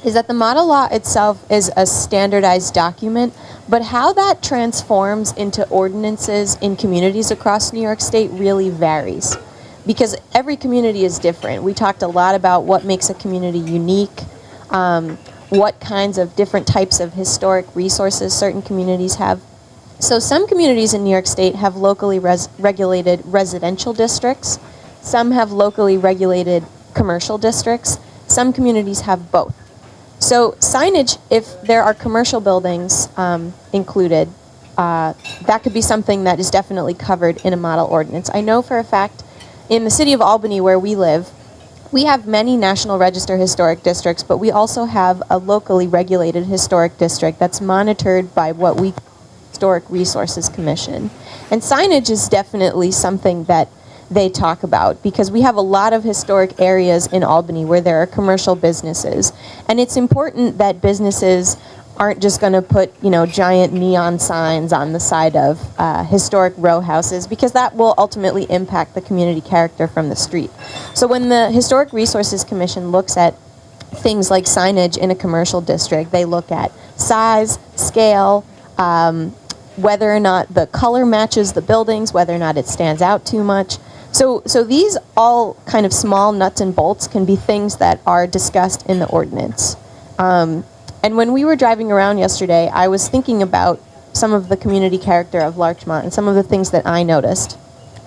is that the model law itself is a standardized document, but how that transforms into ordinances in communities across New York State really varies, because every community is different. We talked a lot about what makes a community unique, what kinds of different types of historic resources certain communities have. So some communities in New York State have locally regulated residential districts. Some have locally regulated commercial districts. Some communities have both. So signage, if there are commercial buildings included, that could be something that is definitely covered in a model ordinance. I know for a fact in the city of Albany where we live, we have many National Register historic districts, but we also have a locally regulated historic district that's monitored by what we call Historic Resources Commission. And signage is definitely something that they talk about, because we have a lot of historic areas in Albany where there are commercial businesses, and it's important that businesses aren't just going to put, giant neon signs on the side of historic row houses, because that will ultimately impact the community character from the street. So when the Historic Resources Commission looks at things like signage in a commercial district, they look at size, scale, whether or not the color matches the buildings, whether or not it stands out too much. So these all kind of small nuts and bolts can be things that are discussed in the ordinance. And when we were driving around yesterday, I was thinking about some of the community character of Larchmont and some of the things that I noticed.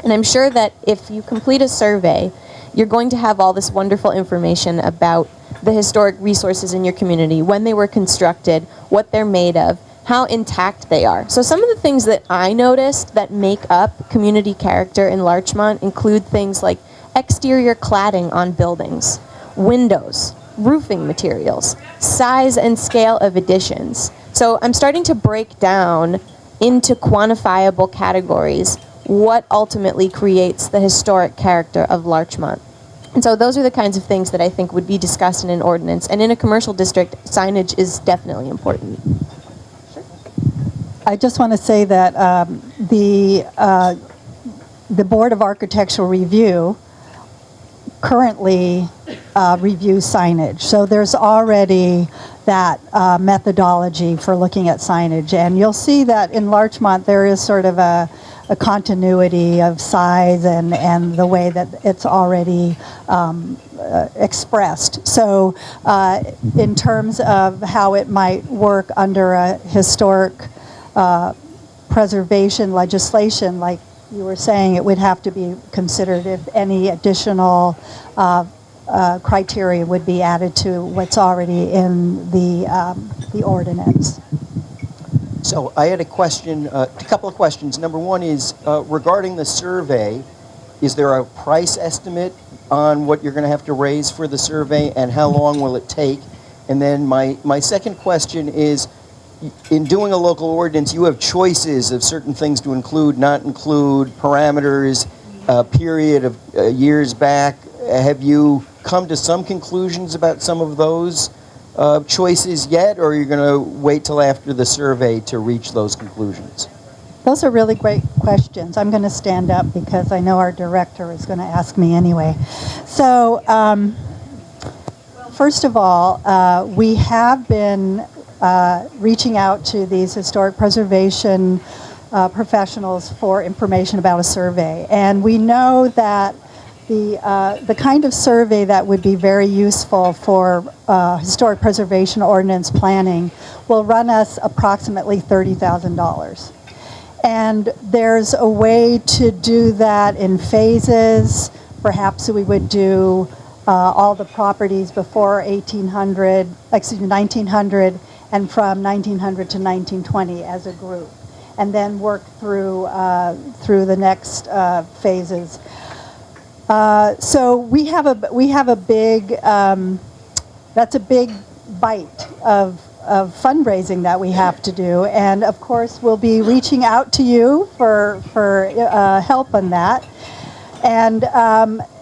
And I'm sure that if you complete a survey, you're going to have all this wonderful information about the historic resources in your community, when they were constructed, what they're made of, how intact they are. So some of the things that I noticed that make up community character in Larchmont include things like exterior cladding on buildings, windows, roofing materials, size and scale of additions. So I'm starting to break down into quantifiable categories what ultimately creates the historic character of Larchmont. And so those are the kinds of things that I think would be discussed in an ordinance. And in a commercial district, signage is definitely important. I just want to say that the Board of Architectural Review currently reviews signage. So there's already that methodology for looking at signage. And you'll see that in Larchmont there is sort of a continuity of size and the way that it's already expressed. So in terms of how it might work under a historic preservation legislation, like you were saying, it would have to be considered if any additional criteria would be added to what's already in the ordinance. So I had a question, a couple of questions. Number one is regarding the survey, is there a price estimate on what you're going to have to raise for the survey, and how long will it take? And then my second question is, in doing a local ordinance, you have choices of certain things to include, not include, parameters, period of years back. Have you come to some conclusions about some of those choices yet, or are you going to wait till after the survey to reach those conclusions? Those are really great questions. I'm going to stand up because I know our director is going to ask me anyway. So, first of all, we have been reaching out to these historic preservation professionals for information about a survey. And we know that the kind of survey that would be very useful for historic preservation ordinance planning will run us approximately $30,000. And there's a way to do that in phases. Perhaps we would do all the properties before 1900, and from 1900 to 1920 as a group, and then work through the next phases. So we have a big that's a big bite of fundraising that we have to do, and of course we'll be reaching out to you for help on that. And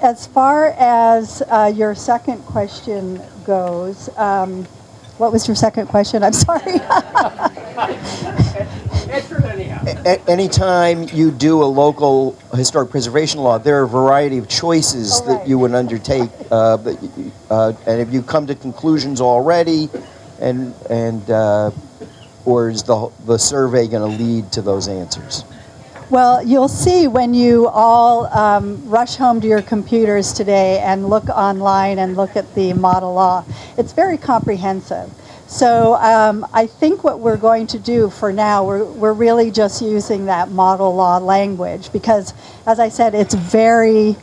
as far as your second question goes, what was your second question? I'm sorry. Anytime you do a local historic preservation law, there are a variety of choices that you would undertake, and if you come to conclusions already, or is the survey going to lead to those answers? Well, you'll see when you all rush home to your computers today and look online and look at the model law. It's very comprehensive. So I think what we're going to do for now, we're really just using that model law language because, as I said, it's very,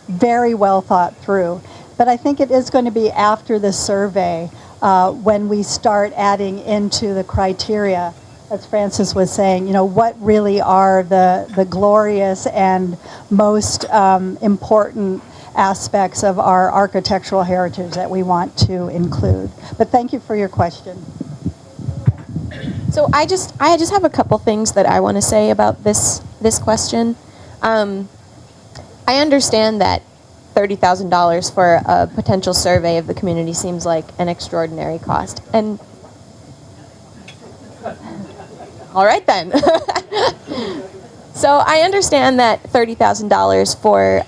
very well thought through. But I think it is going to be after the survey when we start adding into the criteria, as Francis was saying, you know, what really are the glorious and most important aspects of our architectural heritage that we want to include. But thank you for your question. So I just have a couple things that I want to say about this question. I understand that $30,000 for a potential survey of the community seems like an extraordinary cost, and all right then. So I understand that $30,000 for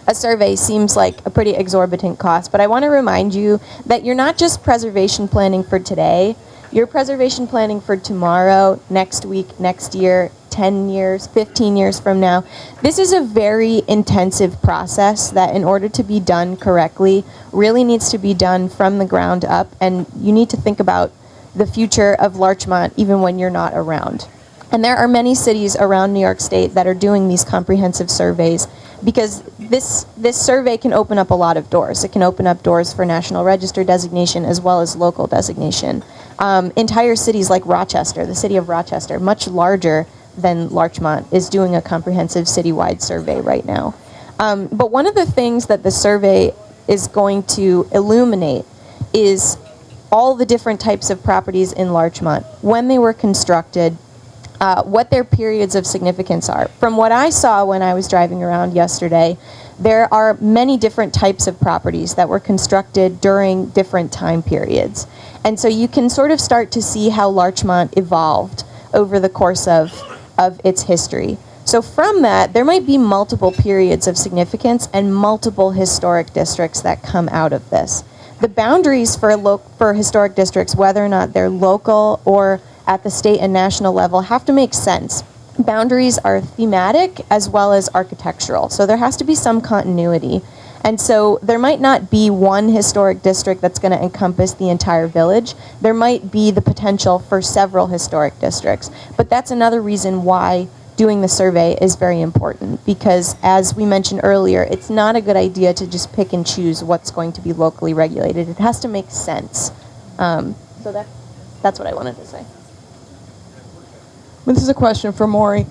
a survey seems like a pretty exorbitant cost, but I want to remind you that you're not just preservation planning for today, you're preservation planning for tomorrow, next week, next year, 10 years, 15 years from now. This is a very intensive process that, in order to be done correctly, really needs to be done from the ground up, and you need to think about the future of Larchmont even when you're not around. And there are many cities around New York State that are doing these comprehensive surveys because this survey can open up a lot of doors. It can open up doors for National Register designation as well as local designation. Entire cities like Rochester, the city of Rochester, much larger than Larchmont, is doing a comprehensive citywide survey right now. But one of the things that the survey is going to illuminate is all the different types of properties in Larchmont, when they were constructed, what their periods of significance are. From what I saw when I was driving around yesterday, there are many different types of properties that were constructed during different time periods. And so you can sort of start to see how Larchmont evolved over the course of its history. So from that, there might be multiple periods of significance and multiple historic districts that come out of this. The boundaries for historic districts, whether or not they're local or at the state and national level, have to make sense. Boundaries are thematic as well as architectural, so there has to be some continuity. And so there might not be one historic district that's going to encompass the entire village. There might be the potential for several historic districts. But that's another reason why doing the survey is very important, because as we mentioned earlier, it's not a good idea to just pick and choose what's going to be locally regulated. It has to make sense. So that's what I wanted to say. This is a question for Maury.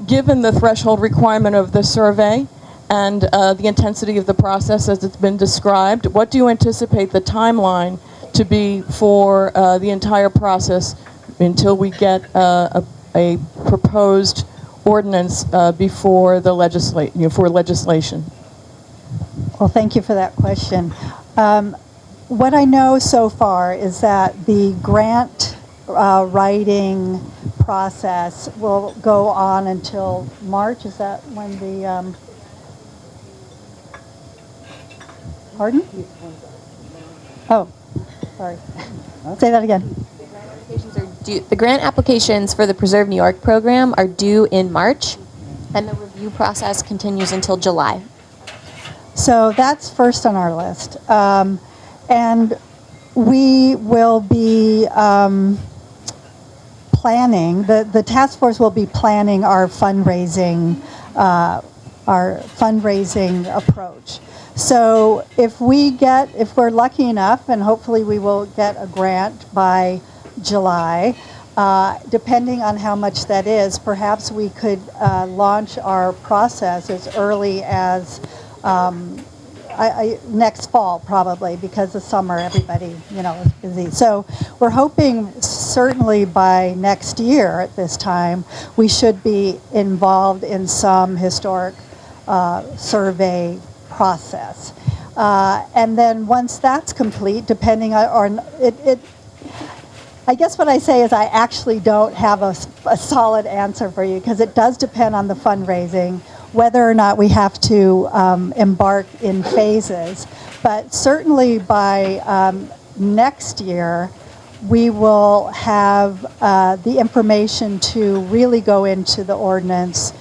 Given the threshold requirement of the survey and the intensity of the process as it's been described, what do you anticipate the timeline to to be for the entire process until we get a proposed ordinance before the for legislation? Well, thank you for that question. What I know so far is that the grant writing process will go on until March. Is that when the... Pardon? Oh, sorry. Say that again. The grant applications for the Preserve New York program are due in March, and the review process continues until July. So that's first on our list. And we will be planning, the task force will be planning our fundraising approach. So if we're lucky enough, and hopefully we will get a grant by July, depending on how much that is, perhaps we could launch our process as early as next fall, probably, because the summer everybody is busy. So we're hoping certainly by next year at this time we should be involved in some historic survey process, and then once that's complete, depending on I guess what I say is I actually don't have a solid answer for you, because it does depend on the fundraising, whether or not we have to embark in phases. But certainly by next year, we will have the information to really go into the ordinance,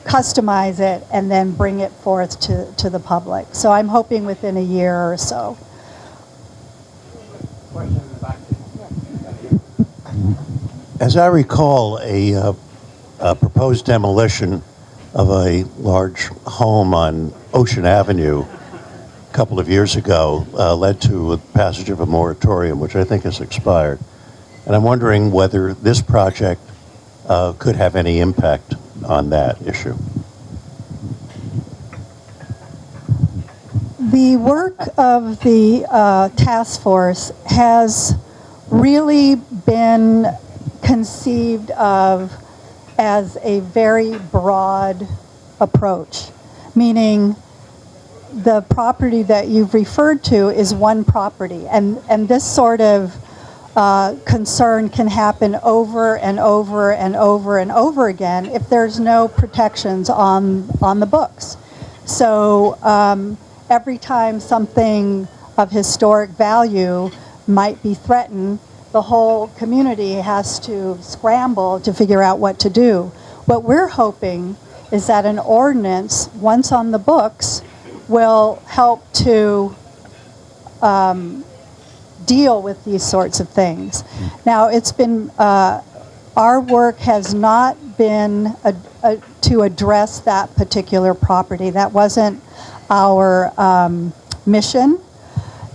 customize it, and then bring it forth to the public. So I'm hoping within a year or so. As I recall, a proposed demolition of a large home on Ocean Avenue a couple of years ago led to the passage of a moratorium, which I think has expired. And I'm wondering whether this project could have any impact on that issue. The work of the task force has really been conceived of as a very broad approach, meaning the property that you've referred to is one property, and this sort of concern can happen over and over and over and over again if there's no protections on the books. So every time something of historic value might be threatened, the whole community has to scramble to figure out what to do. What we're hoping is that an ordinance, once on the books, will help to deal with these sorts of things. Now, it's been, our work has not been to address that particular property. That wasn't our mission.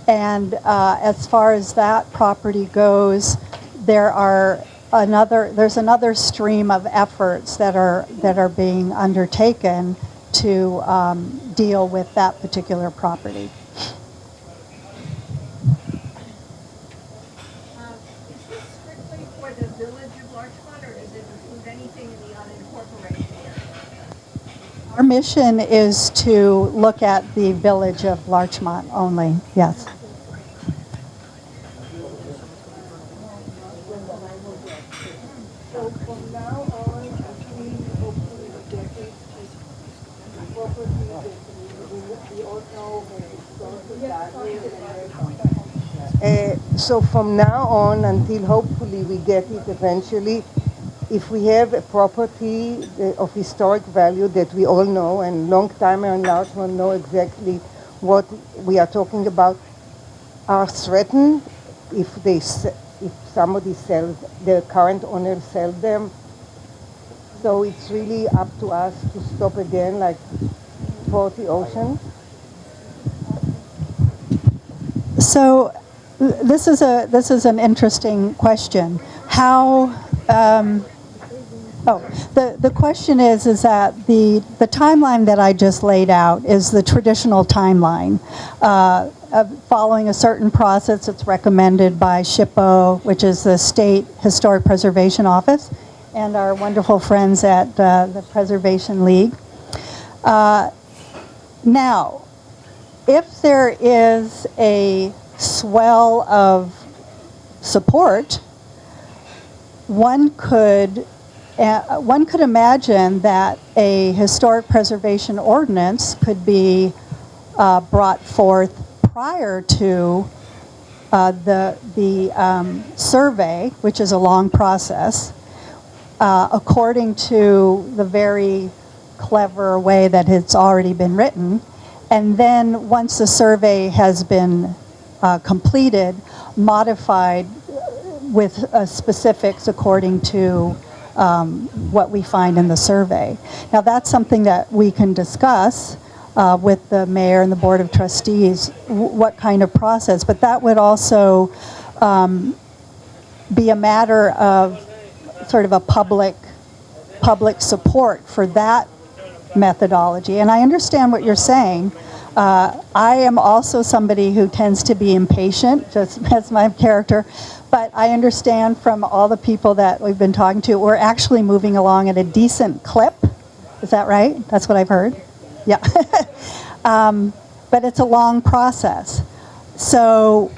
And as far as that property goes, there's another stream of efforts that are being undertaken to deal with that particular property. Is this strictly for the Village of Larchmont, or does it include anything in the unincorporated area? Our mission is to look at the Village of Larchmont only, yes. So from now on, we hopefully get this property that we all know so from now on until hopefully we get it eventually, if we have a property of historic value that we all know, and long-timer in Larchmont know exactly what we are talking about, are threatened if somebody sells, the current owner sells them. So it's really up to us to stop again, like 40 Ocean. So this is an interesting question. How? The question is that the timeline that I just laid out is the traditional timeline. following a certain process that's recommended by SHPO, which is the State Historic Preservation Office, and our wonderful friends at the Preservation League. Now, if there is a swell of support, one could imagine that a historic preservation ordinance could be brought forth prior to the survey, which is a long process, according to the very clever way that it's already been written. And then once the survey has been completed, modified with specifics according to what we find in the survey. Now that's something that we can discuss with the mayor and the board of trustees, what kind of process, but that would also be a matter of sort of a public support for that methodology. And I understand what you're saying. I am also somebody who tends to be impatient, just as my character, but I understand from all the people that we've been talking to, we're actually moving along at a decent clip. Is that right? That's what I've heard? Yeah. But it's a long process. So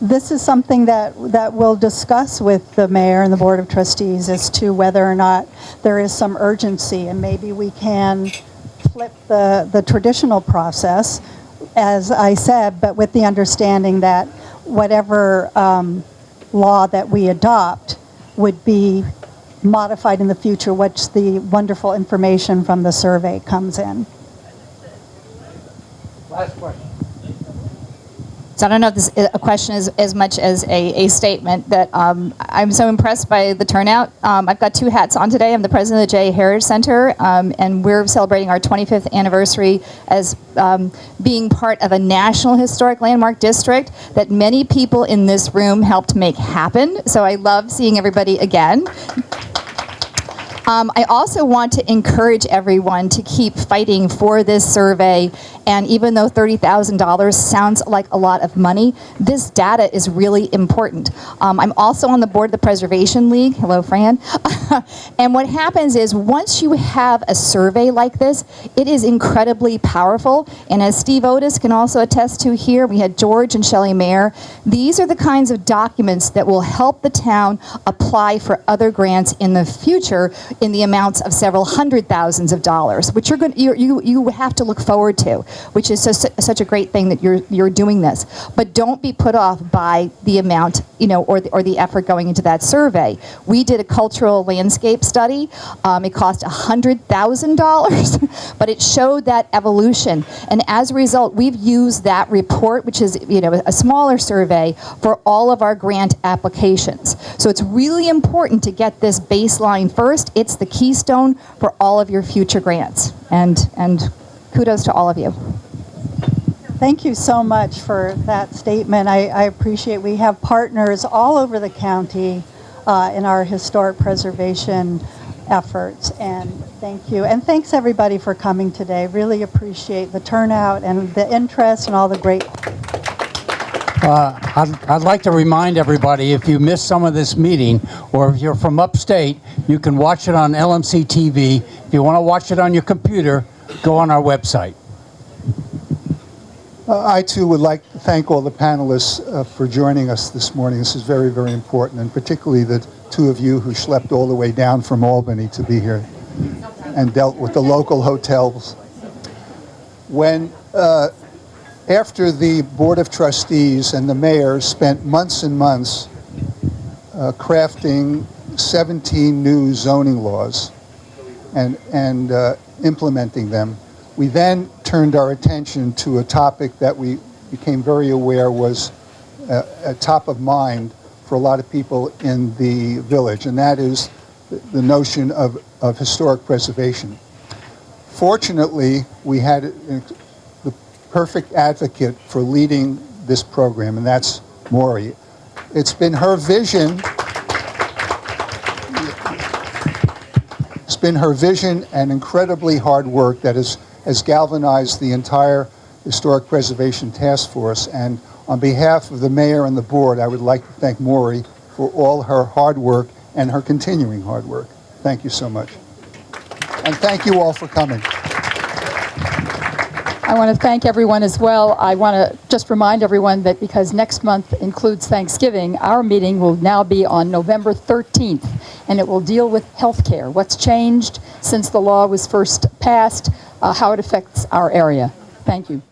this is something that we'll discuss with the mayor and the board of trustees as to whether or not there is some urgency, and maybe we can flip the traditional process, as I said, but with the understanding that whatever law that we adopt would be modified in the future, which the wonderful information from the survey comes in. Last question. So I don't know if this a question is as much as a statement that I'm so impressed by the turnout. I've got two hats on today. I'm the president of the J. Heritage Center, and we're celebrating our 25th anniversary as being part of a National Historic Landmark District that many people in this room helped make happen. So I love seeing everybody again. I also want to encourage everyone to keep fighting for this survey, and even though $30,000 sounds like a lot of money, this data is really important. I'm also on the board of the Preservation League. Hello, Fran. And what happens is once you have a survey like this, it is incredibly powerful, and as Steve Otis can also attest to here, we had George and Shelley Mayer, these are the kinds of documents that will help the town apply for other grants in the future in the amounts of several hundred thousands of dollars, which you have to look forward to, which is such a great thing that you're doing this. But don't be put off by the amount, or the effort going into that survey. We did a cultural landscape study. It cost $100,000, but it showed that evolution. And as a result, we've used that report, which is a smaller survey, for all of our grant applications. So it's really important to get this baseline first. It's the keystone for all of your future grants. And kudos to all of you. Thank you so much for that statement. I appreciate we have partners all over the county in our historic preservation efforts, and thank you. And thanks everybody for coming today. Really appreciate the turnout and the interest and all the great. I'd like to remind everybody, if you missed some of this meeting, or if you're from upstate, you can watch it on LMC-TV. If you want to watch it on your computer, go on our website. I too would like to thank all the panelists for joining us this morning. This is very, very important, and particularly the two of you who schlepped all the way down from Albany to be here and dealt with the local hotels. When after the Board of Trustees and the mayor spent months and months crafting 17 new zoning laws and implementing them, we then turned our attention to a topic that we became very aware was top of mind for a lot of people in the village, and that is the notion of historic preservation. Fortunately, we had the perfect advocate for leading this program, and that's Maury. It's been her vision. It's been her vision and incredibly hard work that has galvanized the entire Historic Preservation Task Force. And on behalf of the mayor and the board, I would like to thank Maury for all her hard work and her continuing hard work. Thank you so much. And thank you all for coming. I want to thank everyone as well. I want to just remind everyone that because next month includes Thanksgiving, our meeting will now be on November 13th, and it will deal with health care, what's changed since the law was first passed, how it affects our area. Thank you.